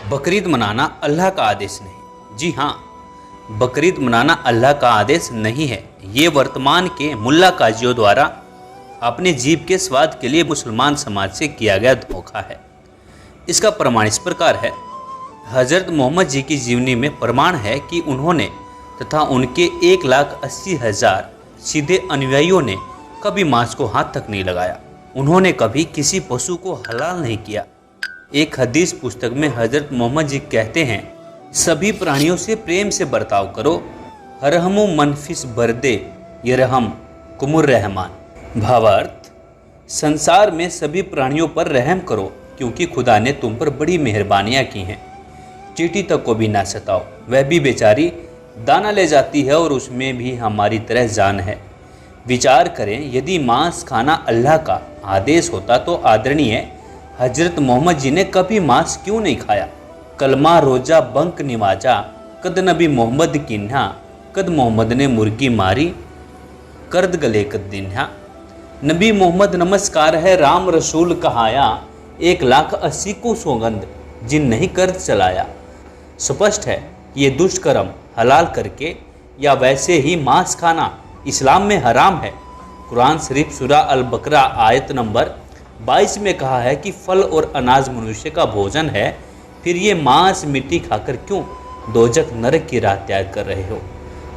बकरीद मनाना अल्लाह का आदेश नहीं। जी हाँ, बकरीद मनाना अल्लाह का आदेश नहीं है। ये वर्तमान के मुल्ला काजियों द्वारा अपने जीभ के स्वाद के लिए मुसलमान समाज से किया गया धोखा है। इसका प्रमाण इस प्रकार है। हजरत मोहम्मद जी की जीवनी में प्रमाण है कि उन्होंने तथा उनके 1,80,000 सीधे अनुयायियों ने कभी मांस को हाथ तक नहीं लगाया। उन्होंने कभी किसी पशु को हलाल नहीं किया। एक हदीस पुस्तक में हजरत मोहम्मद जी कहते हैं, सभी प्राणियों से प्रेम से बर्ताव करो, हरहमु मनफिस बरदे यरहम कुमुर रहमान। भावार्थ, संसार में सभी प्राणियों पर रहम करो क्योंकि खुदा ने तुम पर बड़ी मेहरबानियां की हैं। चींटी तक को भी ना सताओ, वह भी बेचारी दाना ले जाती है और उसमें भी हमारी तरह जान है। विचार करें, यदि मांस खाना अल्लाह का आदेश होता तो आदरणीय हजरत मोहम्मद जी ने कभी मांस क्यों नहीं खाया। कलमा रोजा बंक निवाजा, कद नबी मोहम्मद किन्हा, कद मोहम्मद ने मुर्गी मारी, कर्द गले कद दिन्हा। नबी मोहम्मद नमस्कार है, राम रसूल कहाया, 1,80,000 को सौगंध जिन नहीं कर्ज चलाया। स्पष्ट है कि ये दुष्कर्म हलाल करके या वैसे ही मांस खाना इस्लाम में हराम है। कुरान शरीफ सूरा अल बकरा आयत नंबर 22 में कहा है कि फल और अनाज मनुष्य का भोजन है, फिर ये मांस मिट्टी खाकर क्यों दोजख नरक की राह त्याग कर रहे हो।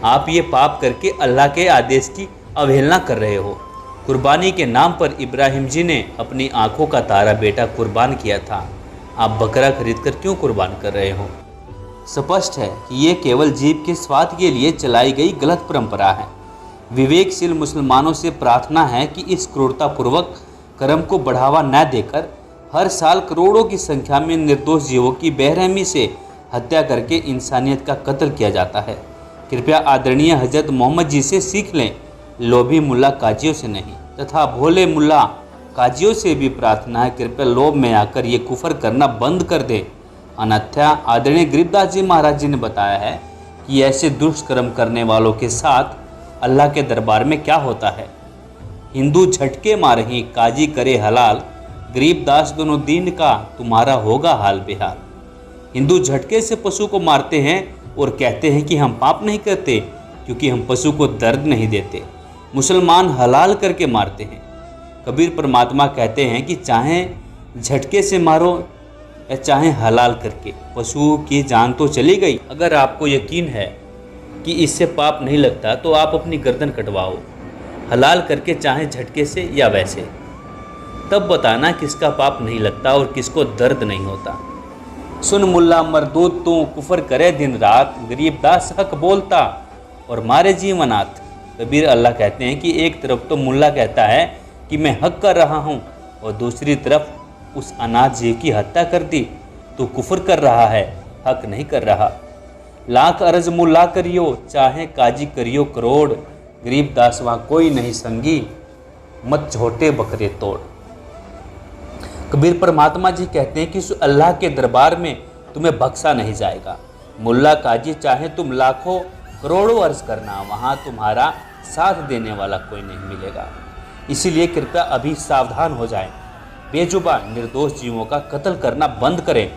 आप ये पाप करके अल्लाह के आदेश की अवहेलना कर रहे हो। कुर्बानी के नाम पर इब्राहिम जी ने अपनी आंखों का तारा बेटा कुर्बान किया था, आप बकरा खरीद कर क्यों कुर्बान कर रहे हो। स्पष्ट है कि ये केवल जीभ के स्वाद के लिए चलाई गई गलत परंपरा है। विवेकशील मुसलमानों से प्रार्थना है कि इस क्रूरतापूर्वक कर्म को बढ़ावा न देकर हर साल करोड़ों की संख्या में निर्दोष जीवों की बेरहमी से हत्या करके इंसानियत का कत्ल किया जाता है। कृपया आदरणीय हजरत मोहम्मद जी से सीख लें, लोभी मुल्ला काजियों से नहीं। तथा भोले मुल्ला काजियों से भी प्रार्थना है, कृपया लोभ में आकर ये कुफर करना बंद कर दे, अन्यथा आदरणीय गरीबदास जी महाराज जी ने बताया है कि ऐसे दुष्कर्म करने वालों के साथ अल्लाह के दरबार में क्या होता है। हिंदू झटके मारही, काजी करे हलाल, गरीबदास दोनों दीन का तुम्हारा होगा हाल बेहाल। हिंदू झटके से पशु को मारते हैं और कहते हैं कि हम पाप नहीं करते क्योंकि हम पशु को दर्द नहीं देते। मुसलमान हलाल करके मारते हैं। कबीर परमात्मा कहते हैं कि चाहे झटके से मारो या चाहे हलाल करके, पशु की जान तो चली गई। अगर आपको यकीन है कि इससे पाप नहीं लगता तो आप अपनी गर्दन कटवाओ, हलाल करके, चाहे झटके से या वैसे। तब बताना किसका पाप नहीं लगता और किसको दर्द नहीं होता। सुन मुल्ला मरदूद तू कुफर करे दिन रात, गरीबदास हक बोलता और मारे जीवनाथ। कबीर अल्लाह कहते हैं कि एक तरफ तो मुल्ला कहता है कि मैं हक कर रहा हूँ और दूसरी तरफ उस अनाथ जीव की हत्या कर दी। तू कुफर कर रहा है, हक नहीं कर रहा। लाख अर्ज मुल्ला करियो, चाहे काजी करियो करोड़, गरीबदास वहाँ कोई नहीं संगी, मत छोटे बकरे तोड़। कबीर परमात्मा जी कहते हैं कि उस अल्लाह के दरबार में तुम्हें बख्शा नहीं जाएगा। मुल्ला काजी चाहे तुम लाखों करोड़ों अर्ज करना, वहाँ तुम्हारा साथ देने वाला कोई नहीं मिलेगा। इसीलिए कृपया अभी सावधान हो जाएं, बेजुबान निर्दोष जीवों का कत्ल करना बंद करें।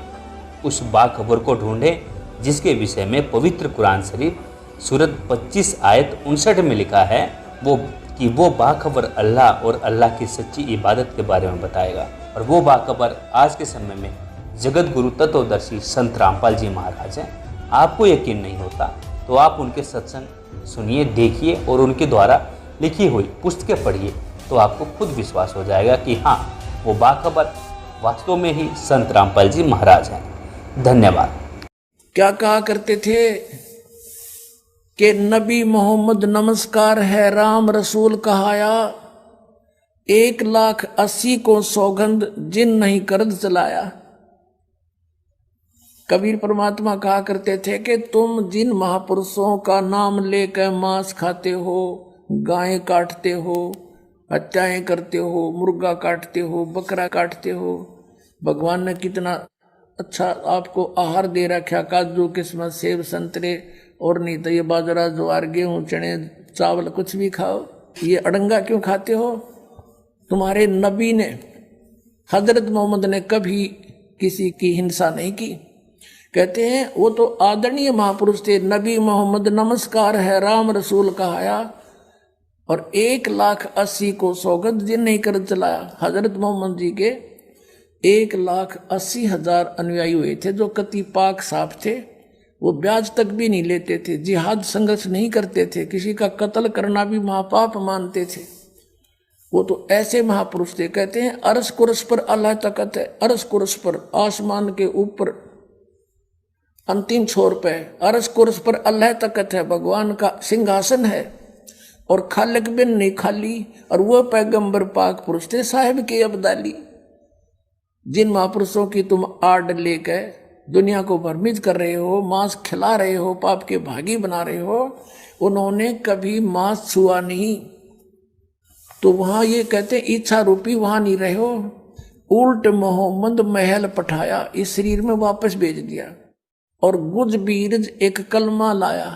उस बाखबर को ढूंढें जिसके विषय में पवित्र कुरान शरीफ सूरत 25 आयत 59 में लिखा है वो बाखबर अल्लाह और अल्लाह की सच्ची इबादत के बारे में बताएगा। और वो बाखबर आज के समय में जगत गुरु तत्वदर्शी संत रामपाल जी महाराज हैं। आपको यकीन नहीं होता तो आप उनके सत्संग सुनिए, देखिए और उनके द्वारा लिखी हुई पुस्तकें पढ़िए, तो आपको खुद विश्वास हो जाएगा कि हाँ, वो बाखबर वास्तव में ही संत रामपाल जी महाराज हैं। धन्यवाद। क्या कहा करते थे कि नबी मोहम्मद नमस्कार है, राम रसूल कहाया, 1,80,000 को सौगंध जिन नहीं कर्ज चलाया। कबीर परमात्मा कहा करते थे कि तुम जिन महापुरुषों का नाम लेकर मांस खाते हो, गायें काटते हो, हत्याएं करते हो, मुर्गा काटते हो, बकरा काटते हो, भगवान ने कितना अच्छा आपको आहार दे रखा, काजू किस्मत सेब संतरे, और नहीं तो ये बाजरा ज्वार गेहूं चने चावल कुछ भी खाओ। ये अड़ंगा क्यों खाते हो। तुम्हारे नबी ने हजरत मोहम्मद ने कभी किसी की हिंसा नहीं की। कहते हैं वो तो आदरणीय महापुरुष थे, नबी मोहम्मद नमस्कार है राम रसूल कहाया, और 1,80,000 को सौगंध जिन नहीं कर चलाया। हजरत मोहम्मद जी के 1,80,000 अनुयायी हुए थे जो कति पाक साफ थे, वो ब्याज तक भी नहीं लेते थे, जिहाद संघर्ष नहीं करते थे, किसी का कत्ल करना भी महापाप मानते थे। वो तो ऐसे महापुरुष थे। कहते हैं अरस कुरस पर अल्लाह तकत है, अरस कुरस पर आसमान के ऊपर अंतिम छोर पे अरस कुरस पर अल्लाह तकत है, भगवान का सिंहासन है और खालिक बिन नहीं खाली, और वह पैगंबर पाक पुरुष थे साहिब के अब्दाली। जिन महापुरुषों की तुम आड़ लेकर दुनिया को भ्रमित कर रहे हो, मांस खिला रहे हो, पाप के भागी बना रहे हो, उन्होंने कभी मांस छुआ नहीं। तो वहां ये कहते इच्छा रूपी वहां नहीं रहे हो, उल्ट मोहम्मद महल पठाया, इस शरीर में वापस भेज दिया, और गुज बीरज एक कलमा लाया।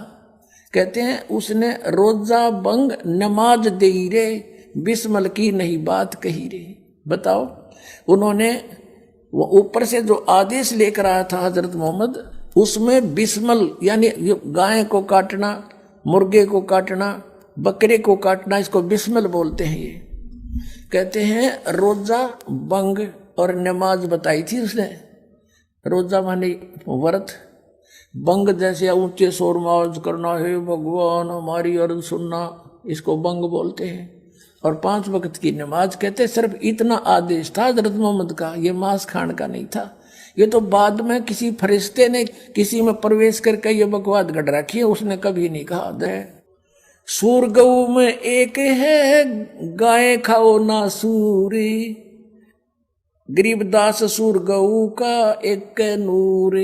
कहते हैं उसने रोजा बंग नमाज दे रे, बिस्मल की नहीं बात कही रे। बताओ, उन्होंने वो ऊपर से जो आदेश लेकर आया था हजरत मोहम्मद, उसमें बिस्मल यानी गाय को काटना, मुर्गे को काटना, बकरे को काटना, इसको बिस्मल बोलते हैं। ये कहते हैं रोजा बंग और नमाज बताई थी उसने। रोजा माने व्रत, बंग जैसे ऊंचे शोर में आवाज करना, है भगवान हमारी अर्ज सुनना, इसको बंग बोलते हैं। और 5 वक्त की नमाज कहते सिर्फ इतना आदेश था हजरत मोहम्मद का, ये मांस खाने का नहीं था। ये तो बाद में किसी फरिश्ते ने किसी में प्रवेश करके ये बकवाद गढ़ रखी है, उसने कभी नहीं कहा दे सूर गऊ में एक है, गाय खाओ ना सूरी, गरीबदास सूर गऊ का एक नूर।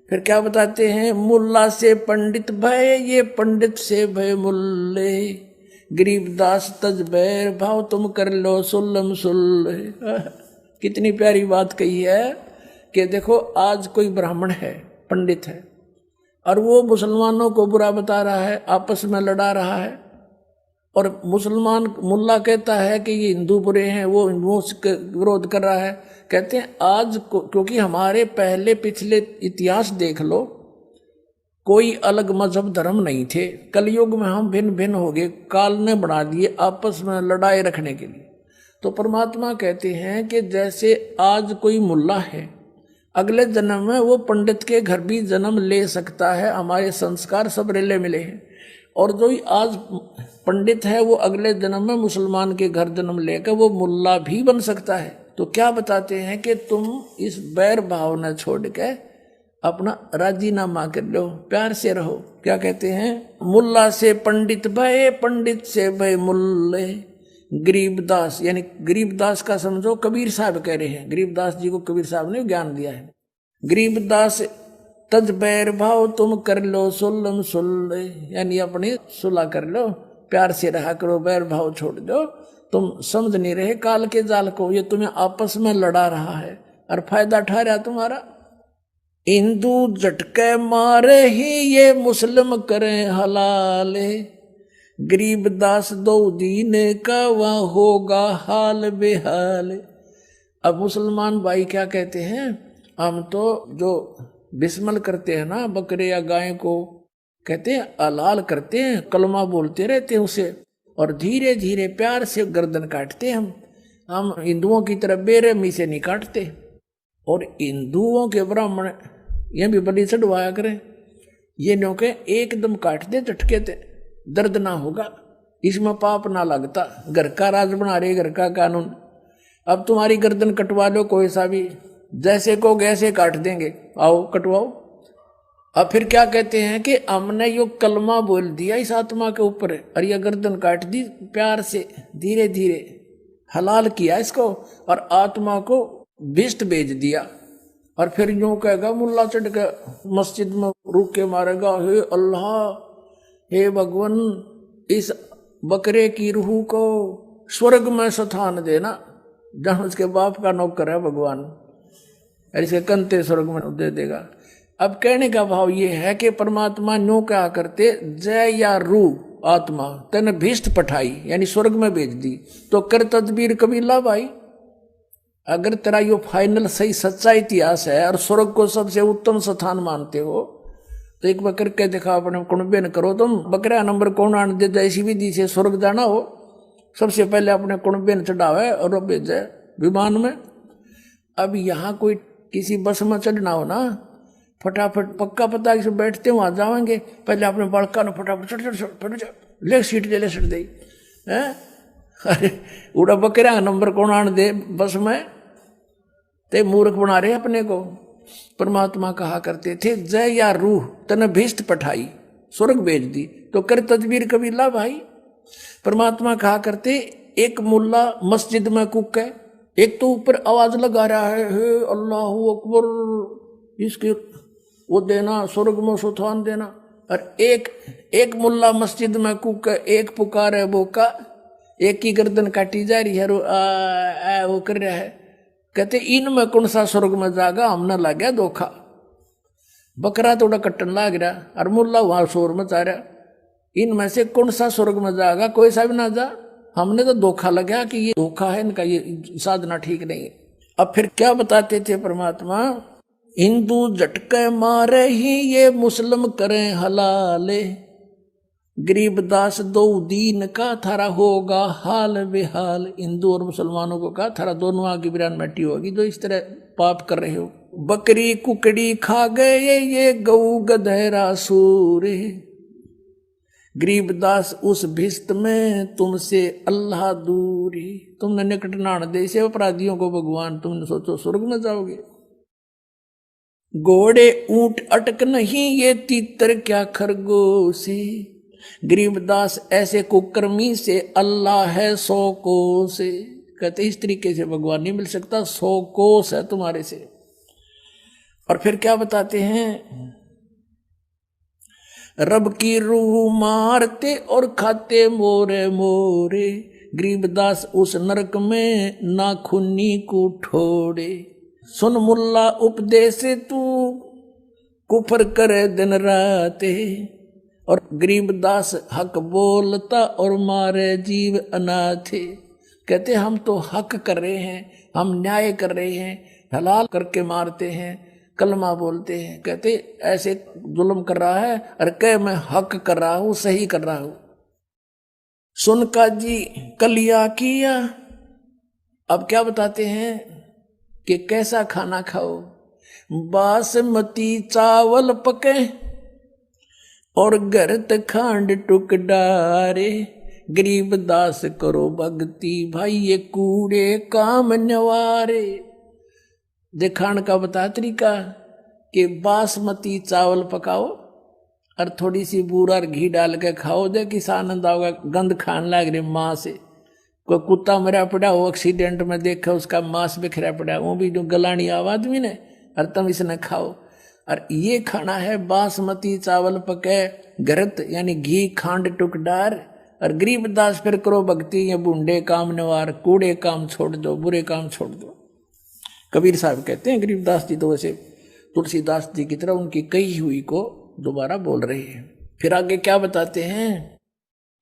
फिर क्या बताते हैं, मुल्ला से पंडित भय, ये पंडित से भय मुल्ले, गरीबदास तज बैर भाव तुम कर लो सुल्लम सुल्ले। कितनी प्यारी बात कही है कि देखो आज कोई ब्राह्मण है, पंडित है, और वो मुसलमानों को बुरा बता रहा है, आपस में लड़ा रहा है, और मुसलमान मुल्ला कहता है कि ये हिंदू बुरे हैं, वो हिंदुओं से विरोध कर रहा है। कहते हैं आज क्योंकि हमारे पहले पिछले इतिहास देख लो, कोई अलग मजहब धर्म नहीं थे, कलयुग में हम भिन्न भिन्न हो गए, काल ने बना दिए आपस में लड़ाई रखने के लिए। तो परमात्मा कहते हैं कि जैसे आज कोई मुल्ला है, अगले जन्म में वो पंडित के घर भी जन्म ले सकता है, हमारे संस्कार सब रेले मिले हैं। और जो आज पंडित है वो अगले जन्म में मुसलमान के घर जन्म लेकर वो मुल्ला भी बन सकता है। तो क्या बताते हैं कि तुम इस बैर भावना छोड़ के अपना राजीनामा कर लो, प्यार से रहो। क्या कहते हैं, मुल्ला से पंडित भय, पंडित से भय मुल्ले, गरीबदास यानी गरीबदास का समझो कबीर साहब कह रहे हैं, गरीबदास जी को कबीर साहब ने ज्ञान दिया है। गरीबदास तज बैर भाव तुम कर लो सुल्लम सुल्ले, यानी अपनी सुलह कर लो, प्यार से रहा करो, बैर भाव छोड़ दो। तुम समझ नहीं रहे काल के जाल को, ये तुम्हें आपस में लड़ा रहा है और फायदा उठा रहा तुम्हारा। हिंदू झटके मारे ही ये मुस्लिम करें हलाले, गरीबदास दो दीन का वहाँ होगा हाल बेहाल। अब मुसलमान भाई क्या कहते हैं, हम तो जो बिस्मल करते हैं ना बकरे या गाय को, कहते हैं हलाल करते हैं, कलमा बोलते रहते हैं उसे, और धीरे धीरे प्यार से गर्दन काटते हैं। हम हिंदुओं की तरह बेरहमी से नहीं काटते। और हिंदुओं के ब्राह्मण ये भी बलि चढ़वाया करें, ये नौके एकदम काट दे झटके थे, दर्द ना होगा, इसमें पाप ना लगता। घर का राज बना रहे, घर का कानून। अब तुम्हारी गर्दन कटवा लो कोई सा भी, जैसे को गैसे काट देंगे, आओ कटवाओ। अब फिर क्या कहते हैं कि हमने यो कलमा बोल दिया इस आत्मा के ऊपर, और यह गर्दन काट दी, प्यार से धीरे धीरे हलाल किया इसको, और आत्मा को भिष्ट भेज दिया। और फिर यूं कहेगा मुल्ला चढ़ के मस्जिद में रुक के मारेगा, हे अल्लाह, हे भगवान, इस बकरे की रूह को स्वर्ग में स्थान देना, जहां उसके बाप का नौकर है भगवान, और इसके कंते स्वर्ग में दे देगा। अब कहने का भाव ये है कि परमात्मा नो क्या करते, जय या रूह आत्मा तेने भिष्ट पठाई यानी स्वर्ग में भेज दी, तो कर तदबीर कबीला भाई। अगर तेरा यो फाइनल सही सच्चा इतिहास है और स्वर्ग को सबसे उत्तम स्थान मानते हो तो एक बकर के दिखा अपने कुणबे न करो। तुम बकरा नंबर कौन आने दे, ऐसी विधि से स्वर्ग जाना हो सबसे पहले अपने कुणबे न चढ़ावे और भेजे विमान में। अब यहाँ कोई किसी बस में चढ़ना हो ना, फटाफट पक्का पता कि बैठते वहां जाएंगे, पहले अपने बड़का ने फटाफट ले सीट ले सीट दे। अरे उड़ा बकरा नंबर कौन आने दे बस में, ते मूर्ख बना रहे अपने को। परमात्मा कहा करते थे जय या रूह तने भीष्ट पठाई स्वर्ग भेज दी तो कर तदबीर कबीला भाई। परमात्मा कहा करते एक मुल्ला मस्जिद में कुक है, एक तो ऊपर आवाज लगा रहा है हे अल्लाहू अकबर, इसके वो देना स्वर्ग में सुथान देना, और एक मुल्ला मस्जिद में कुक है, एक पुकार है बोका, एक की गर्दन काटी जा रही है वो कर रहा है। कहते इनमें कौन सा स्वर्ग में जागा, हमने लग गया धोखा। बकरा थोड़ा कट्टन लाग रहा और मुल्ला वहां शोर मचा रहा, इनमें से कौन सा स्वर्ग में जागा, कोई सा भी ना जा। हमने तो धोखा लगा कि ये धोखा है इनका, ये साधना ठीक नहीं है। अब फिर क्या बताते थे परमात्मा, हिंदू झटके मारे ही ये मुस्लिम करें हलाले, गरीबदास दो दीन का थारा होगा हाल बेहाल। हिंदू और मुसलमानों को कहा थारा दोनों आगे बिरान मिट्टी होगी जो इस तरह पाप कर रहे हो। बकरी कुकड़ी खा गए ये गऊ गधेरा सूरे, गरीबदास उस भिस्त में तुमसे अल्लाह दूरी। तुमने निकट नाण दे से अपराधियों को भगवान, तुमने सोचो स्वर्ग में जाओगे। घोड़े ऊंट अटक नहीं ये तीतर क्या खरगोशी, गरीबदास ऐसे कुकर्मी से अल्लाह है 100 कोस से। कहते इस तरीके से भगवान नहीं मिल सकता, 100 कोस है तुम्हारे से। और फिर क्या बताते हैं, रब की रूह मारते और खाते मोरे मोरे, गरीबदास उस नरक में नाखूनी को ठोड़े। सुन मुल्ला उपदेश तू कुफर करे दिन राते, और गरीबदास हक बोलता और मारे जीव अनाथे। कहते हम तो हक कर रहे हैं, हम न्याय कर रहे हैं, हलाल करके मारते हैं, कलमा बोलते हैं। कहते ऐसे जुल्म कर रहा है और कह मैं हक कर रहा हूं, सही कर रहा हूं। सुन का जी कलिया किया। अब क्या बताते हैं कि कैसा खाना खाओ, बासमती चावल पके और गरत खांड टुक डारे, गरीबदास करो भक्ति भाई ये कूड़े काम नवारे। दिखाण का बता तरीका कि बासमती चावल पकाओ और थोड़ी सी बूरा और घी डाल के खाओ, दे किस आनंद आओगा। गंद खान लग रही माँ से, कोई कुत्ता मरा पड़ा हो एक्सीडेंट में देखा उसका मांस बिखरा पड़ा, वो भी जो गलानी आदमी ने, और तुम इसने खाओ। और ये खाना है बासमती चावल पके गरत यानी घी खांड टुक डार। और गरीबदास फिर करो भक्ति ये बूढ़े काम नवार, कूड़े काम छोड़ दो, बुरे काम छोड़ दो। कबीर साहब कहते हैं गरीबदास जी तो वैसे तुलसीदास जी की तरह उनकी कही हुई को दोबारा बोल रहे हैं। फिर आगे क्या बताते हैं,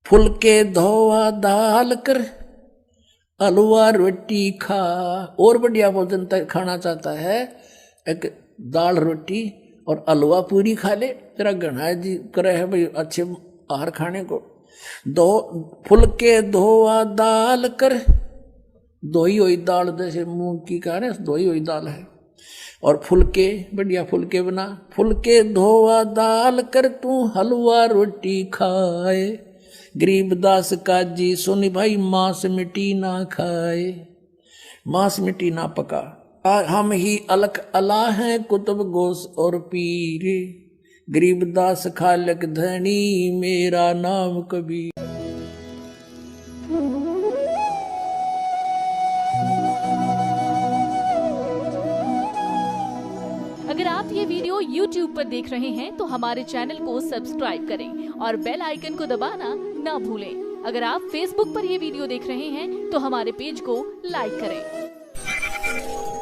फुलके धोआ दाल कर हलवा रोटी खा। और बढ़िया भोजन खाना चाहता है, एक दाल रोटी और हलवा पूरी खा ले, तेरा घना जी करे है भाई अच्छे आहार खाने को। दो फुलके धोआ दाल कर, धोई हुई दाल जैसे मूंग की का ना धोई हुई दाल है, और फुलके बढ़िया फुलके बना। फुलके धोआ दाल कर तू हलवा रोटी खाए, गरीबदास काजी सुन भाई मांस मिट्टी ना खाए। मांस मिट्टी ना पका, हम ही अलख अला हैं कुतुब गोस और पीर, गरीबदास खालक धनी मेरा नाम कबीर। अगर आप ये वीडियो YouTube पर देख रहे हैं तो हमारे चैनल को सब्सक्राइब करें और बेल आइकन को दबाना ना भूलें। अगर आप Facebook पर ये वीडियो देख रहे हैं तो हमारे पेज को लाइक करें।